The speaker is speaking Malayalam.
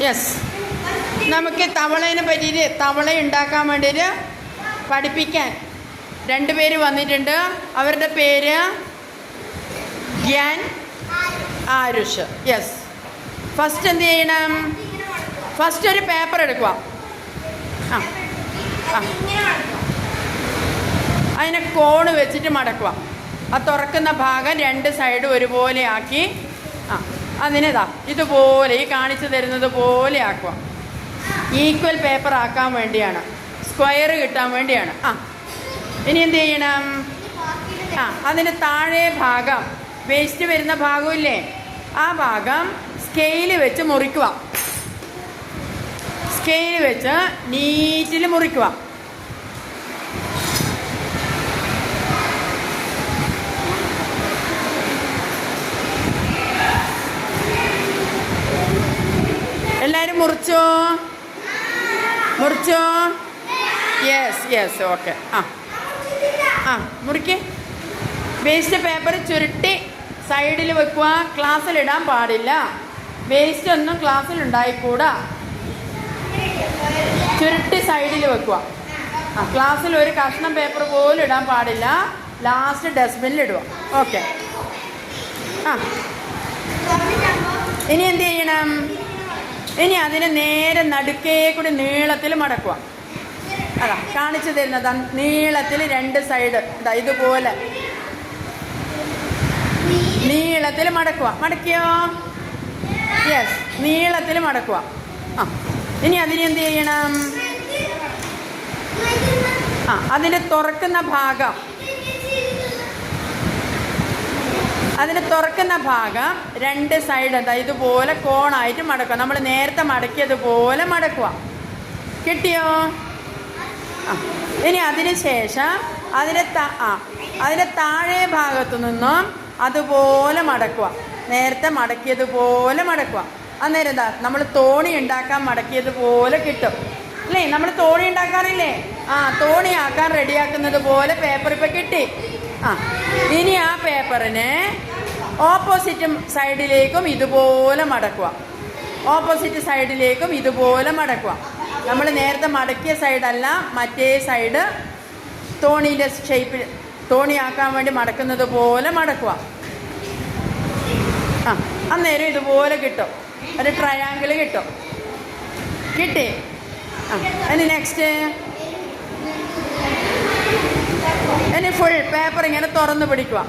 യെസ്, നമുക്ക് തവളേനെ പറ്റിയിട്ട് തവള ഉണ്ടാക്കാൻ വേണ്ടിയിട്ട് പഠിപ്പിക്കാൻ 2 പേര് വന്നിട്ടുണ്ട്. അവരുടെ പേര് ഗ്യാൻ, ആരുഷ്. യെസ്, ഫസ്റ്റ് എന്ത് ചെയ്യണം? ഫസ്റ്റ് ഒരു പേപ്പർ എടുക്കുക. അതിനെ കോണ് വെച്ചിട്ട് മടക്കുക. ആ തുറക്കുന്ന ഭാഗം 2 സൈഡും ഒരുപോലെ ആക്കി അതിനെതാ ഇതുപോലെ ഈ കാണിച്ചു തരുന്നത് പോലെ ആക്കുക. ഈക്വൽ പേപ്പർ ആക്കാൻ വേണ്ടിയാണ്, സ്ക്വയർ കിട്ടാൻ വേണ്ടിയാണ്. ഇനി എന്ത് ചെയ്യണം? അതിന് താഴെ ഭാഗം, വേസ്റ്റ് വരുന്ന ഭാഗമില്ലേ, ആ ഭാഗം സ്കെയിൽ വെച്ച് മുറിക്കുക. സ്കെയിൽ വെച്ച് നീറ്റിൽ മുറിക്കുക. എല്ലാവരും മുറിച്ചോ? Yes yes, okay. മുറിക്ക്. വേസ്റ്റ് പേപ്പർ ചുരുട്ടി സൈഡിൽ വെക്കുക. ക്ലാസ്സിലിടാൻ പാടില്ല. വേസ്റ്റ് ഒന്നും ക്ലാസ്സിലുണ്ടായിക്കൂടാ. ചുരുട്ടി സൈഡിൽ വെക്കുക. ക്ലാസ്സിൽ ഒരു കഷ്ണം പേപ്പർ പോലും ഇടാൻ പാടില്ല. ലാസ്റ്റ് ഡസ്റ്റ്ബിന്നിൽ ഇടുക. ഓക്കെ. ഇനി എന്ത് ചെയ്യണം? ഇനി അതിനെ നേരെ നടുക്കേ കൂടി നീളത്തിൽ മടക്കുക. അതാ കാണിച്ചു തരുന്നതാ. നീളത്തിൽ 2 സൈഡ് ഇതുപോലെ നീളത്തിൽ മടക്കുക. മടക്കിയോ? യെസ്, നീളത്തിൽ മടക്കുക. ഇനി അതിനെന്ത് ചെയ്യണം? അതിൻ്റെ തുറക്കുന്ന ഭാഗം, അതിന് തുറക്കുന്ന ഭാഗം 2 സൈഡ് ഇതുപോലെ കോണായിട്ട് മടക്കുക. നമ്മൾ നേരത്തെ മടക്കിയതുപോലെ മടക്കുക. കിട്ടിയോ? ഇനി അതിന് ശേഷം അതിൻ്റെ താഴെ ഭാഗത്തു നിന്നും അതുപോലെ മടക്കുക. നേരത്തെ മടക്കിയതുപോലെ മടക്കുക. അന്നേരം എന്താ, നമ്മൾ തോണി ഉണ്ടാക്കാൻ മടക്കിയതുപോലെ കിട്ടും അല്ലേ? നമ്മൾ തോണി ഉണ്ടാക്കാറില്ലേ? തോണി ആക്കാൻ റെഡിയാക്കുന്നത് പോലെ പേപ്പർ ഇപ്പം കിട്ടി. ഇനി ആ പേപ്പറിനെ ഓപ്പോസിറ്റ് സൈഡിലേക്കും ഇതുപോലെ മടക്കുക. ഓപ്പോസിറ്റ് സൈഡിലേക്കും ഇതുപോലെ മടക്കുക. നമ്മൾ നേരത്തെ മടക്കിയ സൈഡല്ല, മറ്റേ സൈഡ് തോണീൻ്റെ ഷേപ്പിൽ തോണിയാക്കാൻ വേണ്ടി മടക്കുന്നത് പോലെ മടക്കുക. അന്നേരം ഇതുപോലെ കിട്ടും, ഒരു ട്രയാങ്കിൾ കിട്ടും. കിട്ടി? ഇനി നെക്സ്റ്റ്, ഇനി ഫുൾ പേപ്പർ ഇങ്ങനെ തുറന്ന് പിടിക്കുക.